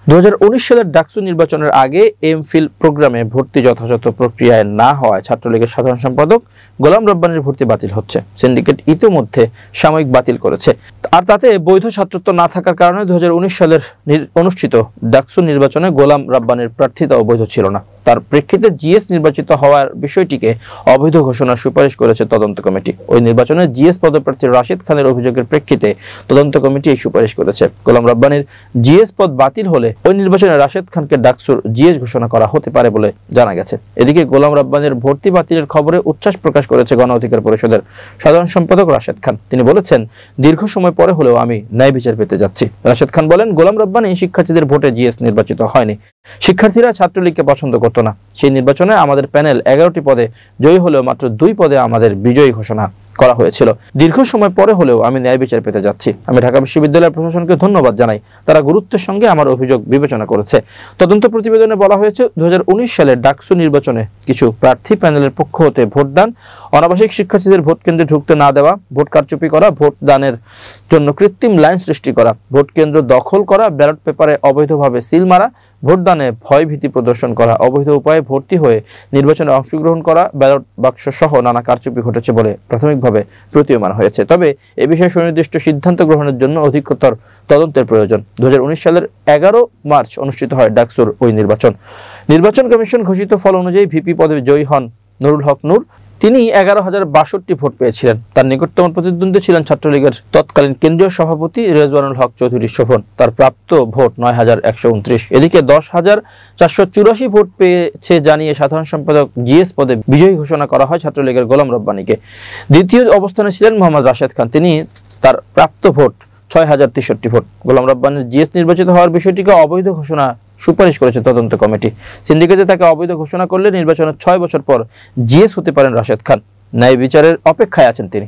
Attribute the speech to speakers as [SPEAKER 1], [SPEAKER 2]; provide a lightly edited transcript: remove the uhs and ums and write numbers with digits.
[SPEAKER 1] 2019 সালের ডাকসু নির্বাচনের আগে এমফিল প্রোগ্রামে ভর্তি যথাযথ প্রক্রিয়ায় না হওয়ায় ছাত্রলীগের সাধারণ সম্পাদক গোলাম রব্বানীর ভর্তি বাতিল হচ্ছে। সিন্ডিকেট ইতোমধ্যে সাময়িক বাতিল করেছে। আর তাতে বৈধ ছাত্রত্ব না থাকার কারণে 2019 সালের অনুষ্ঠিত ডাকসু নির্বাচনে গোলাম রব্বানীর প্রার্থিতা অবৈধ ছিল না। তার প্রেক্ষিতে জিএস নির্বাচিত হওয়ার বিষয়টিকে অবৈধ ঘোষণার সুপারিশ করেছে তদন্ত কমিটি। ওই নির্বাচনে জিএস পদপ্রার্থী রাশেদ খানের অভিযোগের প্রেক্ষিতে তদন্ত কমিটি এই সুপারিশ করেছে। গোলাম রব্বানীর জিএস পদ বাতিল হলে ওই নির্বাচনে রাশেদ খানকে ডাকসুর জিএস ঘোষণা করা হতে পারে বলে জানা গেছে। এদিকে গোলাম রব্বানীর ভর্তি বাতিলের খবরে উচ্ছ্বাস প্রকাশ করেছে গণ অধিকার পরিষদের সাধারণ সম্পাদক রাশেদ খান। তিনি বলেছেন, দীর্ঘ সময় পরে হলেও আমি ন্যায় বিচার পেতে যাচ্ছি। রাশেদ খান বলেন, গোলাম রব্বানী শিক্ষার্থীদের ভোটে জিএস নির্বাচিত হয়নি। শিক্ষার্থীরা ছাত্রলীগকে পছন্দ করত না। সেই নির্বাচনে আমাদের প্যানেল 11টি পদে জয়ী হলেও মাত্র 2 পদে আমাদের বিজয়ী ঘোষণা করা হয়েছিল। দীর্ঘ সময় পরে হলেও আমি ন্যায় বিচার পেতে যাচ্ছি। আমি ঢাকা বিশ্ববিদ্যালয়ের প্রশাসনকে ধন্যবাদ জানাই, তারা গুরুত্বের সঙ্গে আমার অভিযোগ বিবেচনা করেছে। তদন্ত প্রতিবেদনে বলা হয়েছে, 2019 সালে ডাকসু নির্বাচনে কিছু প্রার্থী প্যানেলের পক্ষ হতে ভোটদান, অনাবাসিক শিক্ষার্থীদের ভোট কেন্দ্রে ঢুকতে না দেওয়া, ভোট কারচুপি করা, ভোট দানের জন্য কৃত্রিম লাইন সৃষ্টি করা, ভোট কেন্দ্র দখল করা, ব্যালট পেপারে অবৈধভাবে সিল মারা, ভোটদানে ভয়ভীতি প্রদর্শন করা, অবৈধ উপায়ে ভর্তি হয়ে নির্বাচনে অংশগ্রহণ করা, ব্যালট বাক্স সহ নানা কারচুপি ঘটেছে বলে প্রাথমিকভাবে প্রতীয়মান হয়েছে। তবে এ বিষয়ে সুনির্দিষ্ট সিদ্ধান্ত গ্রহণের জন্য অধিকতর তদন্তের প্রয়োজন। 2019 সালের 11 মার্চ অনুষ্ঠিত হয় ডাকসুর ওই নির্বাচন কমিশন ঘোষিত ফল অনুযায়ী ভিপি পদে জয়ী হন নুরুল হক নূর। তিনি 11,062 ভোট পেয়েছিলেন। তার নিকটতম প্রতিদ্বন্দ্বী ছিলেন ছাত্রলীগের তৎকালীন কেন্দ্রীয় সভাপতি রেজওয়ানুল হক চৌধুরী শোভন। তার প্রাপ্ত ভোট 9,129। এদিকে 10,484 ভোট পেয়েছে জানিয়ে সাধারণ সম্পাদক জিএস পদে বিজয়ী ঘোষণা করা হয় ছাত্রলীগের গোলাম রব্বানীকে। দ্বিতীয় অবস্থানে ছিলেন মোহাম্মদ রাশেদ খান। তিনি তার প্রাপ্ত ভোট 6,063 ভোট। গোলাম রব্বানীর জিএস নির্বাচিত হওয়ার বিষয়টিকে অবৈধ ঘোষণা সুপারিশ করেছে তদন্ত কমিটি। সিন্ডিকেটে তাকে অবৈধ ঘোষণা করলে নির্বাচনের 6 বছর পর জিএস হতে পারেন রাশেদ খান। ন্যায় বিচারের অপেক্ষায় আছেন তিনি।